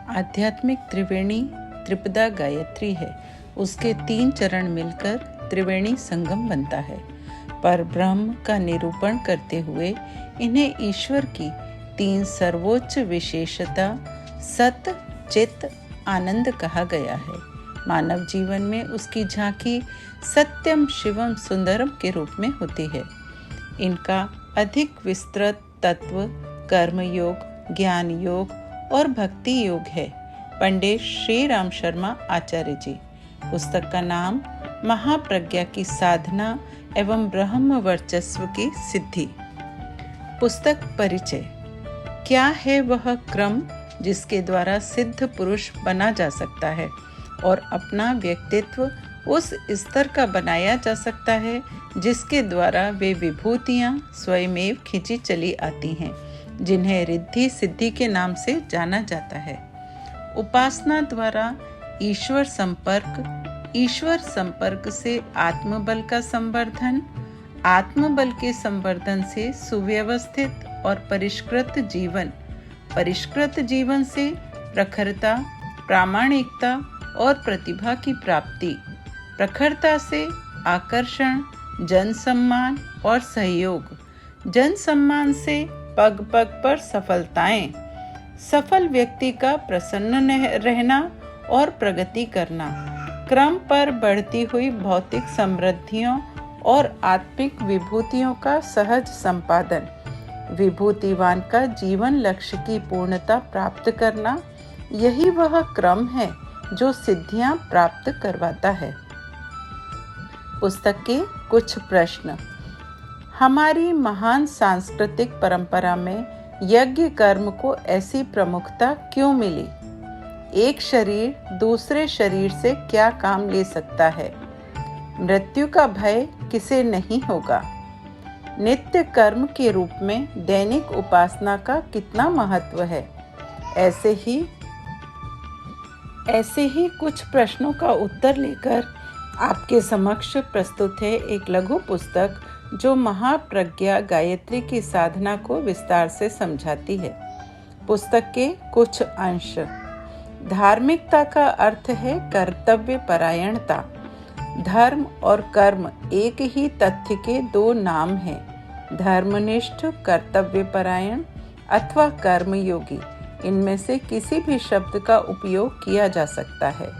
आध्यात्मिक त्रिवेणी त्रिपदा गायत्री है। उसके 3 चरण मिलकर त्रिवेणी संगम बनता है। पर ब्रह्म का निरूपण करते हुए इन्हें ईश्वर की 3 सर्वोच्च विशेषता सत, चित, आनंद कहा गया है। मानव जीवन में उसकी झांकी सत्यम, शिवम, सुंदरम के रूप में होती है। इनका अधिक विस्तृत तत्व कर्म योग, ज्ञान योग और भक्ति योग है। पंडित श्री राम शर्मा आचार्य जी। पुस्तक का नाम महाप्रज्ञा की साधना एवं ब्रह्म वर्चस्व की सिद्धि। पुस्तक परिचय। क्या है वह क्रम जिसके द्वारा सिद्ध पुरुष बना जा सकता है और अपना व्यक्तित्व उस स्तर का बनाया जा सकता है जिसके द्वारा वे विभूतियाँ स्वयमेव खिंची चली आती हैं, जिन्हें रिद्धि सिद्धि के नाम से जाना जाता है। उपासना द्वारा ईश्वर संपर्क से आत्मबल का संवर्धन, आत्मबल के संवर्धन से सुव्यवस्थित और परिष्कृत जीवन से प्रखरता, प्रामाणिकता और प्रतिभा की प्राप्ति, प्रखरता से आकर्षण, जन सम्मान और सहयोग, जन सम्मान से पग पग पर सफलताएं, सफल व्यक्ति का प्रसन्न रहना और प्रगति करना, क्रम पर बढ़ती हुई भौतिक समृद्धियों और आत्मिक विभूतियों का सहज संपादन, विभूतिवान का जीवन लक्ष्य की पूर्णता प्राप्त करना, यही वह क्रम है जो सिद्धियां प्राप्त करवाता है। पुस्तक के कुछ प्रश्न। हमारी महान सांस्कृतिक परंपरा में यज्ञ कर्म को ऐसी प्रमुखता क्यों मिली? एक शरीर दूसरे शरीर से क्या काम ले सकता है? मृत्यु का भय किसे नहीं होगा? नित्य कर्म के रूप में दैनिक उपासना का कितना महत्व है? ऐसे ही कुछ प्रश्नों का उत्तर लेकर आपके समक्ष प्रस्तुत है एक लघु पुस्तक जो महाप्रज्ञा गायत्री की साधना को विस्तार से समझाती है। पुस्तक के कुछ अंश। धार्मिकता का अर्थ है कर्तव्य परायणता। धर्म और कर्म एक ही तथ्य के 2 नाम हैं। धर्मनिष्ठ, कर्तव्यपरायण अथवा कर्मयोगी, इनमें से किसी भी शब्द का उपयोग किया जा सकता है।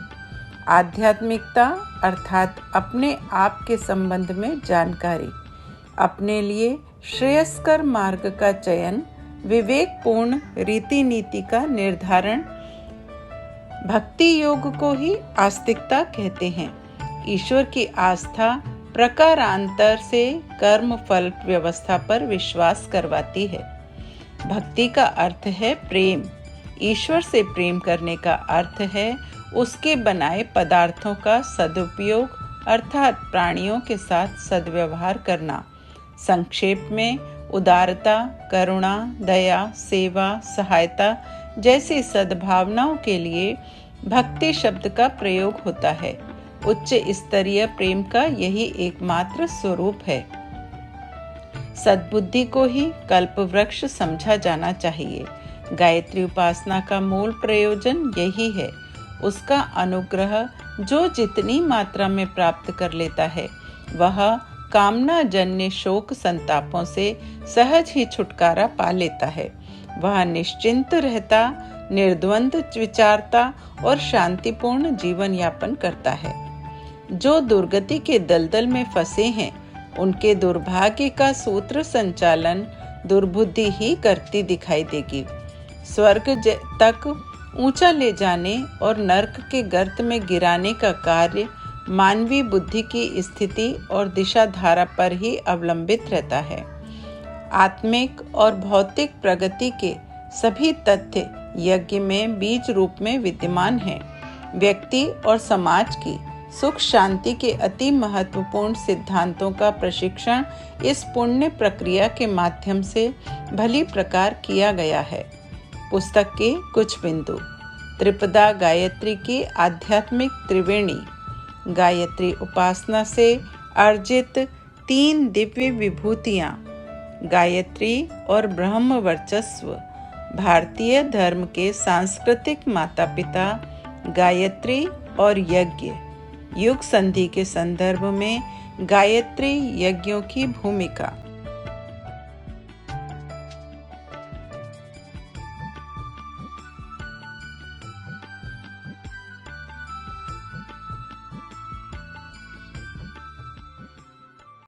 आध्यात्मिकता अर्थात अपने आप के संबंध में जानकारी, अपने लिए श्रेयस्कर मार्ग का चयन, विवेकपूर्ण रीति नीति का निर्धारण। भक्ति योग को ही आस्तिकता कहते हैं। ईश्वर की आस्था प्रकारांतर से कर्म फल व्यवस्था पर विश्वास करवाती है। भक्ति का अर्थ है प्रेम। ईश्वर से प्रेम करने का अर्थ है उसके बनाए पदार्थों का सदुपयोग अर्थात प्राणियों के साथ सद्व्यवहार करना। संक्षेप में उदारता, करुणा, दया, सेवा, सहायता जैसी सद्भावनाओं के लिए भक्ति शब्द का प्रयोग होता है। उच्च स्तरीय प्रेम का यही एकमात्र स्वरूप है। सद्बुद्धि को ही कल्पवृक्ष समझा जाना चाहिए। गायत्री उपासना का मूल प्रयोजन यही है। उसका अनुग्रह जो जितनी मात्रा में प्राप्त कर लेता है वह कामना जन्य शोक संतापों से सहज ही छुटकारा पा लेता है। वह निश्चिंत रहता, निर्द्वंद विचारता और शांतिपूर्ण जीवन यापन करता है। जो दुर्गति के दलदल में फंसे हैं उनके दुर्भाग्य का सूत्र संचालन दुर्बुद्धि ही करती दिखाई देगी। स्वर्ग तक ऊंचा ले जाने और नरक के गर्त में गिराने का कार्य मानवीय बुद्धि की स्थिति और दिशा धारा पर ही अवलंबित रहता है। आत्मिक और भौतिक प्रगति के सभी तथ्य यज्ञ में बीज रूप में विद्यमान हैं। व्यक्ति और समाज की सुख शांति के अति महत्वपूर्ण सिद्धांतों का प्रशिक्षण इस पुण्य प्रक्रिया के माध्यम से भली प्रकार किया गया है। पुस्तक के कुछ बिंदु। त्रिपदा गायत्री की आध्यात्मिक त्रिवेणी। गायत्री उपासना से अर्जित 3 दिव्य विभूतियाँ, गायत्री और ब्रह्म वर्चस्व, भारतीय धर्म के सांस्कृतिक माता पिता गायत्री और यज्ञ। युग संधि के संदर्भ में गायत्री यज्ञों की भूमिका।